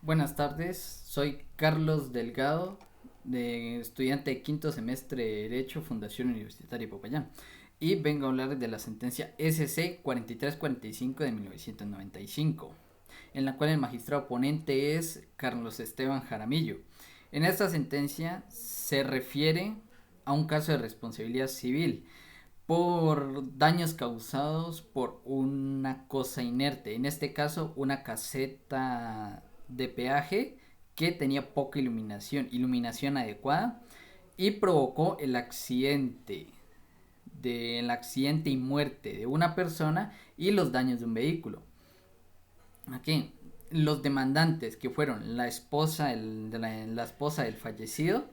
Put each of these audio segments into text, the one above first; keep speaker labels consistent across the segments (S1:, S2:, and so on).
S1: Buenas tardes, soy Carlos Delgado, estudiante de quinto semestre de Derecho, Fundación Universitaria de Popayán, y vengo a hablar de la sentencia SC 4345 de 1995, en la cual el magistrado ponente es Carlos Esteban Jaramillo. En esta sentencia se refiere a un caso de responsabilidad civil por daños causados por una cosa inerte, en este caso una caseta de peaje que tenía poca iluminación adecuada y provocó el accidente y muerte de una persona y los daños de un vehículo. Aquí, los demandantes que fueron la esposa del fallecido,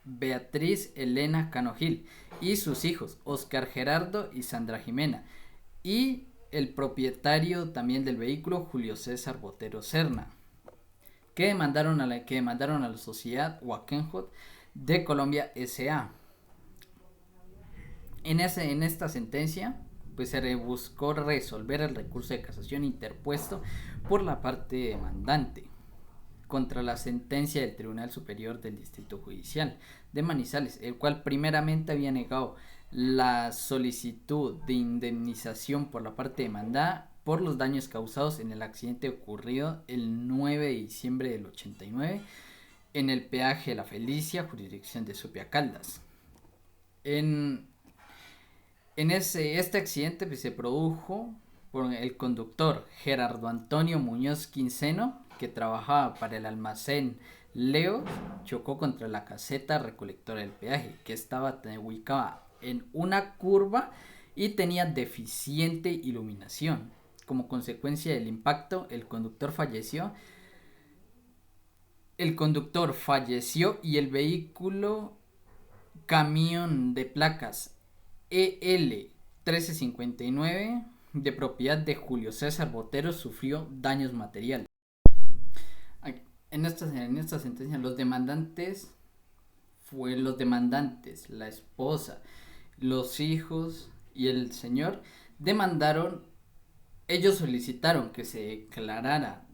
S1: Beatriz Elena Cano Gil, y sus hijos, Oscar Gerardo y Sandra Jimena, y el propietario también del vehículo, Julio César Botero Serna, que demandaron a la sociedad Wakenhot de Colombia S.A. En esta sentencia pues se buscó resolver el recurso de casación interpuesto por la parte demandante contra la sentencia del Tribunal Superior del Distrito Judicial de Manizales, el cual primeramente había negado la solicitud de indemnización por la parte demandada por los daños causados en el accidente ocurrido el 9 de diciembre del 89 en el peaje La Felicia, jurisdicción de Supia Caldas. En, este accidente pues, se produjo por el conductor Gerardo Antonio Muñoz Quinceno, que trabajaba para el almacén Leo, chocó contra la caseta recolectora del peaje, que estaba ubicada en una curva y tenía deficiente iluminación. Como consecuencia del impacto, el conductor falleció y el vehículo camión de placas EL 1359 de propiedad de Julio César Botero sufrió daños materiales. En esta sentencia los demandantes, la esposa, los hijos y el señor demandaron, ellos solicitaron que se declarara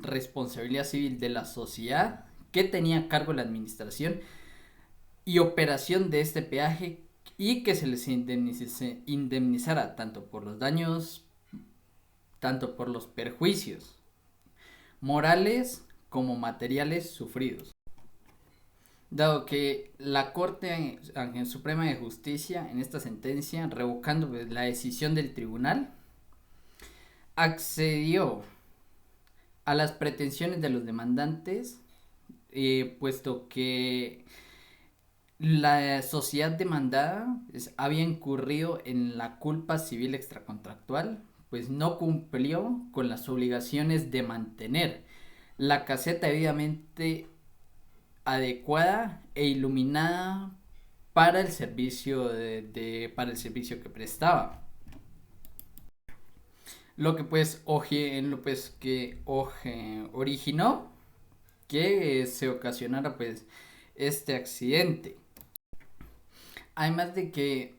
S1: responsabilidad civil de la sociedad que tenía a cargo la administración y operación de este peaje y que se les indemnizara tanto por los daños, tanto por los perjuicios morales como materiales sufridos. Dado que la Corte Suprema de Justicia en esta sentencia, revocando la decisión del tribunal, accedió a las pretensiones de los demandantes, puesto que la sociedad demandada había incurrido en la culpa civil extracontractual, pues no cumplió con las obligaciones de mantener la caseta debidamente adecuada e iluminada para el servicio para el servicio que prestaba. Originó que se ocasionara pues este accidente. Además de que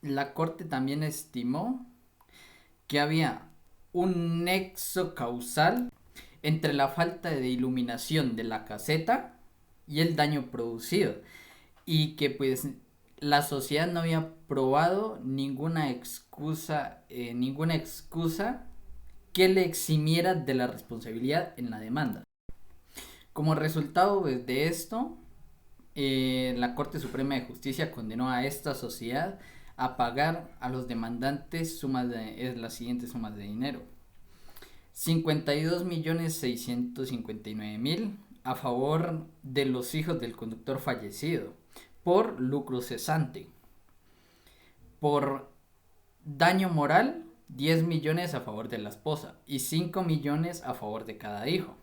S1: la corte también estimó que había un nexo causal entre la falta de iluminación de la caseta y el daño producido, y que pues la sociedad no había probado ninguna excusa que le eximiera de la responsabilidad en la demanda. Como resultado pues, de esto, la Corte Suprema de Justicia condenó a esta sociedad a pagar a los demandantes las siguientes sumas de dinero: 52.659.000 a favor de los hijos del conductor fallecido por lucro cesante; por daño moral, 10 millones a favor de la esposa y 5 millones a favor de cada hijo.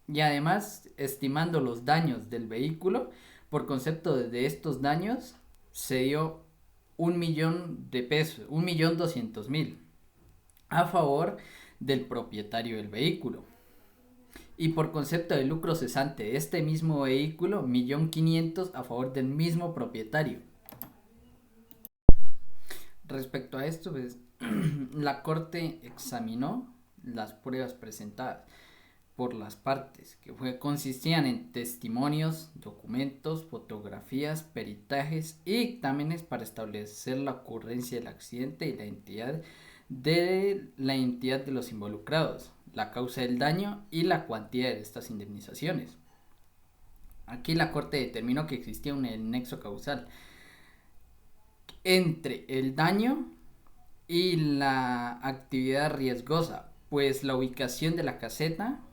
S1: Y además, estimando los daños del vehículo, por concepto de estos daños, se dio 1.000.000 de pesos, 1.200.000 a favor del propietario del vehículo. Y por concepto de lucro cesante de este mismo vehículo, 1.500.000 a favor del mismo propietario. Respecto a esto, pues, la corte examinó las pruebas presentadas, por las partes, consistían en testimonios, documentos, fotografías, peritajes y dictámenes para establecer la ocurrencia del accidente y la identidad de los involucrados, la causa del daño y la cuantía de estas indemnizaciones. Aquí la Corte determinó que existía un nexo causal entre el daño y la actividad riesgosa, pues la ubicación de la caseta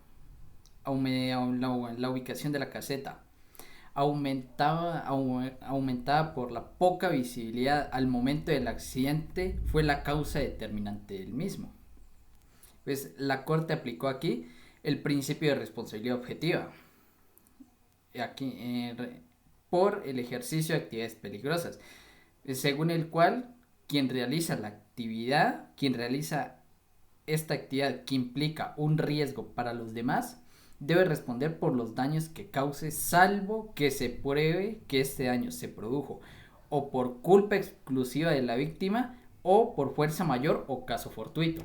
S1: aumentada por la poca visibilidad al momento del accidente fue la causa determinante del mismo. Pues la Corte aplicó aquí el principio de responsabilidad objetiva por el ejercicio de actividades peligrosas, según el cual quien realiza esta actividad que implica un riesgo para los demás debe responder por los daños que cause, salvo que se pruebe que este daño se produjo o por culpa exclusiva de la víctima o por fuerza mayor o caso fortuito.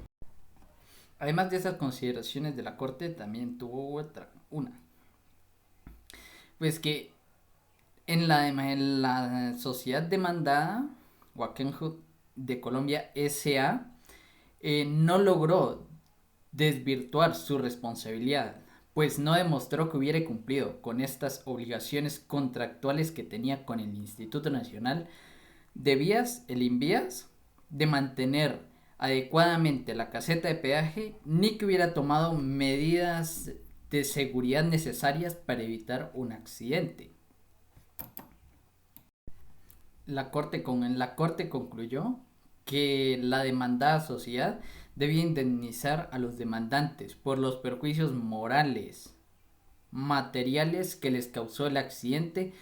S1: Además de esas consideraciones de la Corte, también tuvo una, pues que en la sociedad demandada, Wackenhut de Colombia S.A., no logró desvirtuar su responsabilidad, pues no demostró que hubiera cumplido con estas obligaciones contractuales que tenía con el Instituto Nacional de Vías, el INVÍAS, de mantener adecuadamente la caseta de peaje, ni que hubiera tomado medidas de seguridad necesarias para evitar un accidente. La Corte concluyó que la demandada sociedad debía indemnizar a los demandantes por los perjuicios morales, materiales que les causó el accidente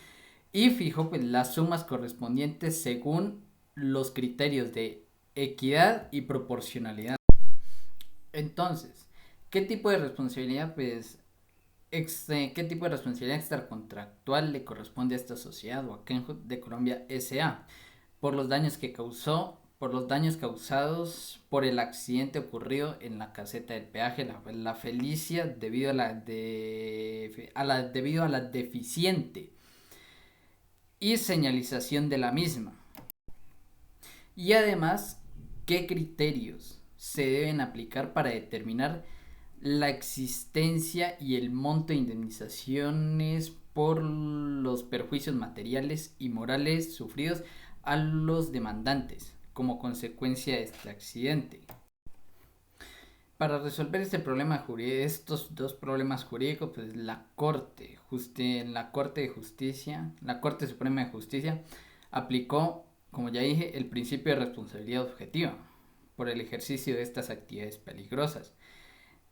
S1: y fijó pues las sumas correspondientes según los criterios de equidad y proporcionalidad. Entonces, ¿qué tipo de responsabilidad extracontractual le corresponde a esta sociedad Wackenhut de Colombia S.A. por los daños causados por el accidente ocurrido en la caseta del peaje La Felicia debido a la deficiente y señalización de la misma? Y además, ¿qué criterios se deben aplicar para determinar la existencia y el monto de indemnizaciones por los perjuicios materiales y morales sufridos a los demandantes como consecuencia de este accidente? Para resolver estos dos problemas jurídicos, pues la Corte Suprema de Justicia aplicó, como ya dije, el principio de responsabilidad objetiva por el ejercicio de estas actividades peligrosas,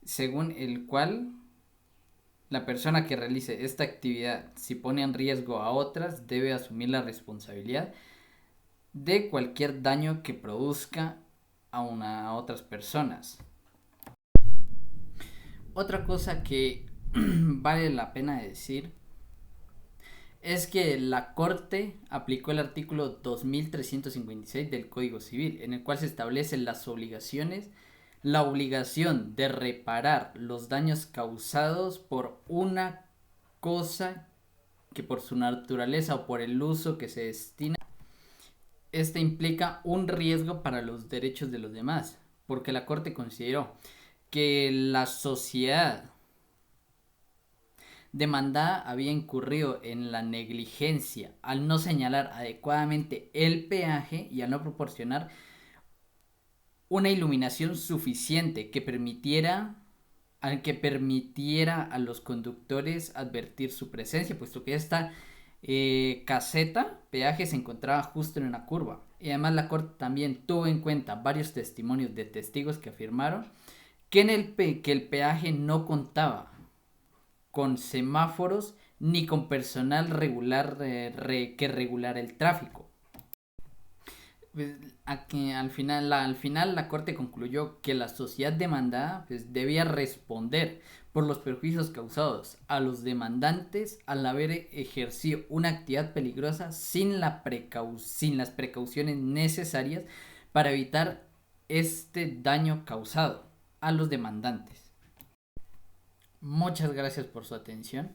S1: según el cual la persona que realice esta actividad, si pone en riesgo a otras, debe asumir la responsabilidad de cualquier daño que produzca a otras personas. Otra cosa que vale la pena decir es que la Corte aplicó el artículo 2356 del Código Civil, en el cual se establecen la obligación de reparar los daños causados por una cosa que por su naturaleza o por el uso que se destina, este implica un riesgo para los derechos de los demás, porque la Corte consideró que la sociedad demandada había incurrido en la negligencia al no señalar adecuadamente el peaje y al no proporcionar una iluminación suficiente que permitiera a los conductores advertir su presencia, puesto que esta peaje se encontraba justo en una curva. Y además la Corte también tuvo en cuenta varios testimonios de testigos que afirmaron que el peaje no contaba con semáforos ni con personal que regulara el tráfico. Al final la Corte concluyó que la sociedad demandada debía responder por los perjuicios causados a los demandantes al haber ejercido una actividad peligrosa sin las precauciones necesarias para evitar este daño causado a los demandantes. Muchas gracias por su atención.